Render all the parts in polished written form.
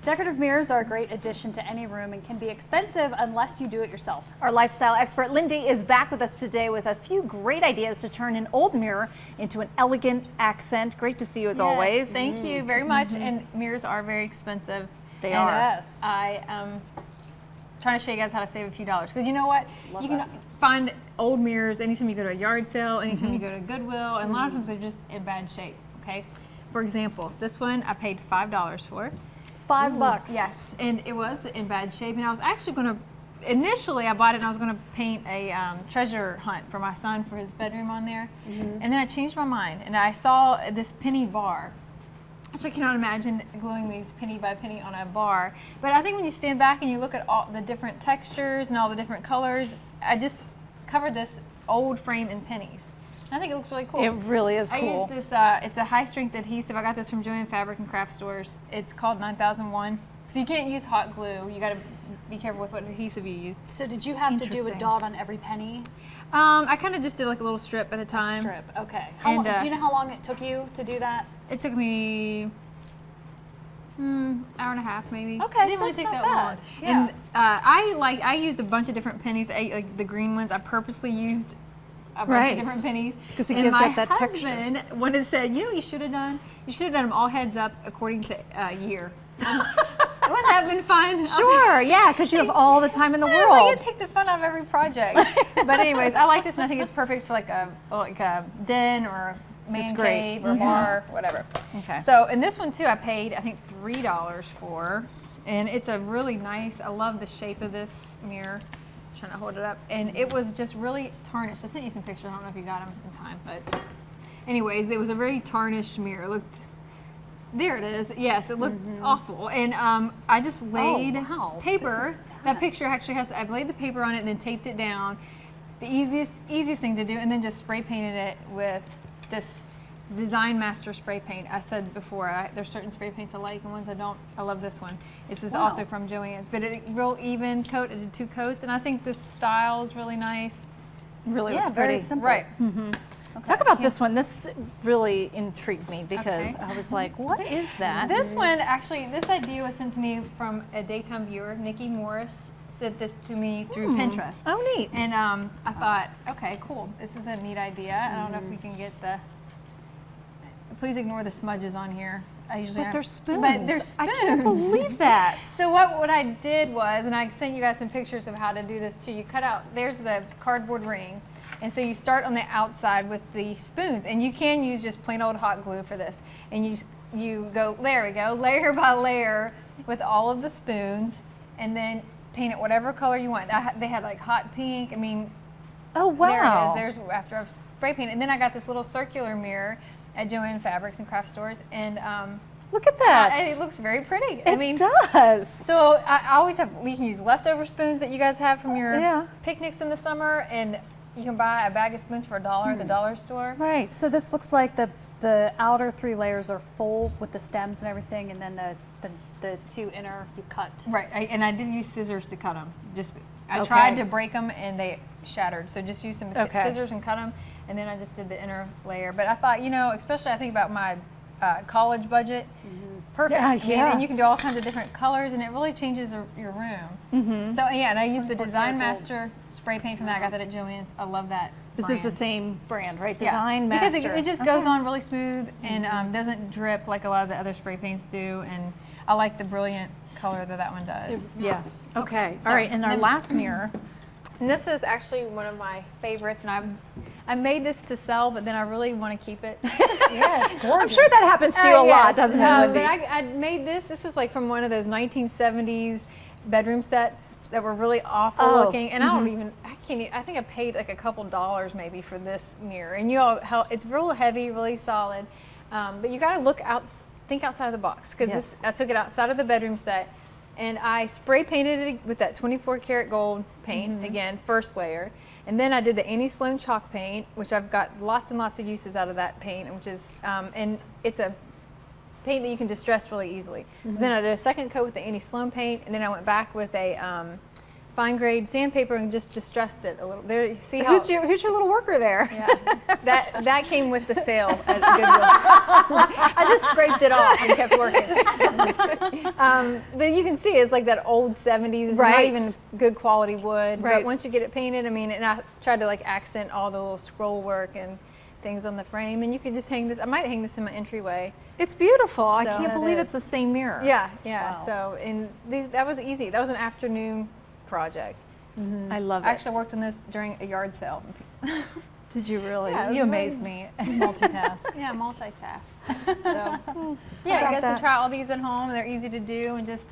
Decorative mirrors are a great addition to any room and can be expensive unless you do it yourself. Our lifestyle expert Lindee is back with us today with a few great ideas to turn an old mirror into an elegant accent. Great to see you as always. Thank you very much. And mirrors are very expensive. They are. Yes. I am trying to show you guys how to save a few dollars, because you know what? Love you can that. find old mirrors anytime you go to a yard sale, anytime you go to Goodwill, and a lot of times they're just in bad shape. Okay. For example, this one I paid $5 for. $5. Yes, and it was in bad shape, and I was actually going to, initially I bought it and I was going to paint a treasure hunt for my son for his bedroom on there, and then I changed my mind, and I saw this penny bar. Actually, I cannot imagine gluing these penny by penny on a bar, but I think when you stand back and you look at all the different textures and all the different colors, I just covered this old frame in pennies. I think it looks really cool. It really is cool. I used this, it's a high strength adhesive. I got this from Joann Fabric and Craft Stores. It's called 9001. So you can't use hot glue. You got to be careful with what adhesive you use. So did you have to do a Interesting. dot on every penny? I kind of just did like a little strip at a time. Strip, okay. And, Do you know how long it took you to do that? It took me hour and a half maybe. Okay, it didn't so really it's take not that bad. long. Yeah. And I used a bunch of different pennies. Like the green ones, I purposely used a bunch of different pennies. 'Cause it and gives my that texture. husband wanted to say, you know what you should have done? You should have done them all heads up according to year. Wouldn't that have been fun? I was like, Sure, yeah, because you have all the time in the I was like, world. it'd take the fun out of every project. But anyways, I like this, and I think it's perfect for like a den or a man great. cave or bar, whatever. Okay. So, and this one too, I paid I think $3 for, and it's a really nice. I love the shape of this mirror. I'm trying to hold it up, and it was just really tarnished. I sent you some pictures. I don't know if you got them in time, but anyways, it was a very tarnished mirror. It looked. There it is. Yes, it looked awful. And I just laid wow. paper. This is That picture actually has. I laid the paper on it and then taped it down. The easiest thing to do, and then just spray painted it with this Design Master spray paint. I said before, there's certain spray paints I like and ones I don't. I love this one. This is also from Joann's, but it real even coat. I did 2 coats, and I think this style is really nice. Really Yeah, looks very pretty. simple. Right. Talk about this one. This really intrigued me because Okay. I was like, what is that? This one, actually, this idea was sent to me from a daytime viewer. Nikki Morris sent this to me through Pinterest. Oh, neat. And I thought, okay, cool. This is a neat idea. I don't know if we can get the. Please ignore the smudges on here. I usually. But they're spoons. But they're spoons. I can't believe that. So what I did was, and I sent you guys some pictures of how to do this too. You cut out. There's the cardboard ring. And so you start on the outside with the spoons, and you can use just plain old hot glue for this. And you go, there we go, layer by layer with all of the spoons, and then paint it whatever color you want. They had like hot pink. I mean, Oh, wow. there it is. There's after I've spray painted. And then I got this little circular mirror at Joann Fabrics and Craft Stores, and Look at that. it looks very pretty. It does. So I always have. You can use leftover spoons that you guys have from your Yeah. picnics in the summer, and you can buy a bag of spoons for $1 at the dollar store. Right. So this looks like the outer 3 layers are full with the stems and everything, and then the 2 inner you cut. Right, and I did use scissors to cut them. I Okay. tried to break them and they shattered. So just use some Okay. scissors and cut them, and then I just did the inner layer. But I thought, especially I think about my college budget. Perfect. Yeah, I mean, yeah. and you can do all kinds of different colors, and it really changes your room. So yeah, and I used the 24 Design karat gold. Master spray paint from that. I got that at Joann's. I love that. This is the brand. same brand, right? Yeah, Design Master. because it just goes on really smooth and doesn't drip like a lot of the other spray paints do. And I like the brilliant color that one does. Yes. Okay. So All right. And our then- last mirror. And this is actually one of my favorites, and I made this to sell, but then I really want to keep it. Yeah, it's gorgeous. I'm sure that happens to you a lot, Yes. doesn't it, But Lindee? I made this. This was like from one of those 1970s bedroom sets that were really awful Oh, looking, and I think I paid like a couple dollars maybe for this mirror. And it's real heavy, really solid, but you got to think outside of the box, because Yes. I took it outside of the bedroom set. And I spray painted it with that 24 karat gold paint, again, first layer. And then I did the Annie Sloan chalk paint, which I've got lots and lots of uses out of that paint, which is, and it's a paint that you can distress really easily. So then I did a second coat with the Annie Sloan paint, and then I went back with a fine grade sandpaper and just distressed it a little. There, you see how? Who's your little worker there? Yeah, that came with the sale at Goodwill. I just scraped it off and kept working. But you can see it's like that old 70s. It's not Right. even good quality wood. Right. But once you get it painted, I mean, and I tried to like accent all the little scroll work and things on the frame, and you could just hang this. I might hang this in my entryway. It's beautiful. I So- can't It believe is. it's the same mirror. Yeah. Wow. So, and that was easy. That was an afternoon project. I love it. Actually, I worked on this during a yard sale. Did you really? Yeah, it was You amaze me. Multitask. Yeah, multitask. So, yeah, about you guys that. can try all these at home. They're easy to do, and just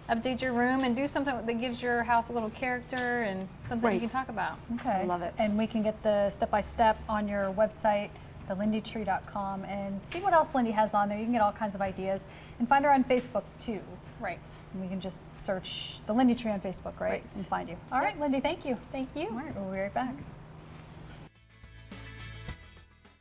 update your room and do something that gives your house a little character and something you Right. can talk about. Okay. I love it. And we can get the step-by-step on your website, thelindeetree.com, and see what else Lindee has on there. You can get all kinds of ideas. And find her on Facebook, too. Right. And we can just search the Lindee Tree on Facebook, right? Right. And find you. All right, Lindee, thank you. Thank you. All right, we'll be right back.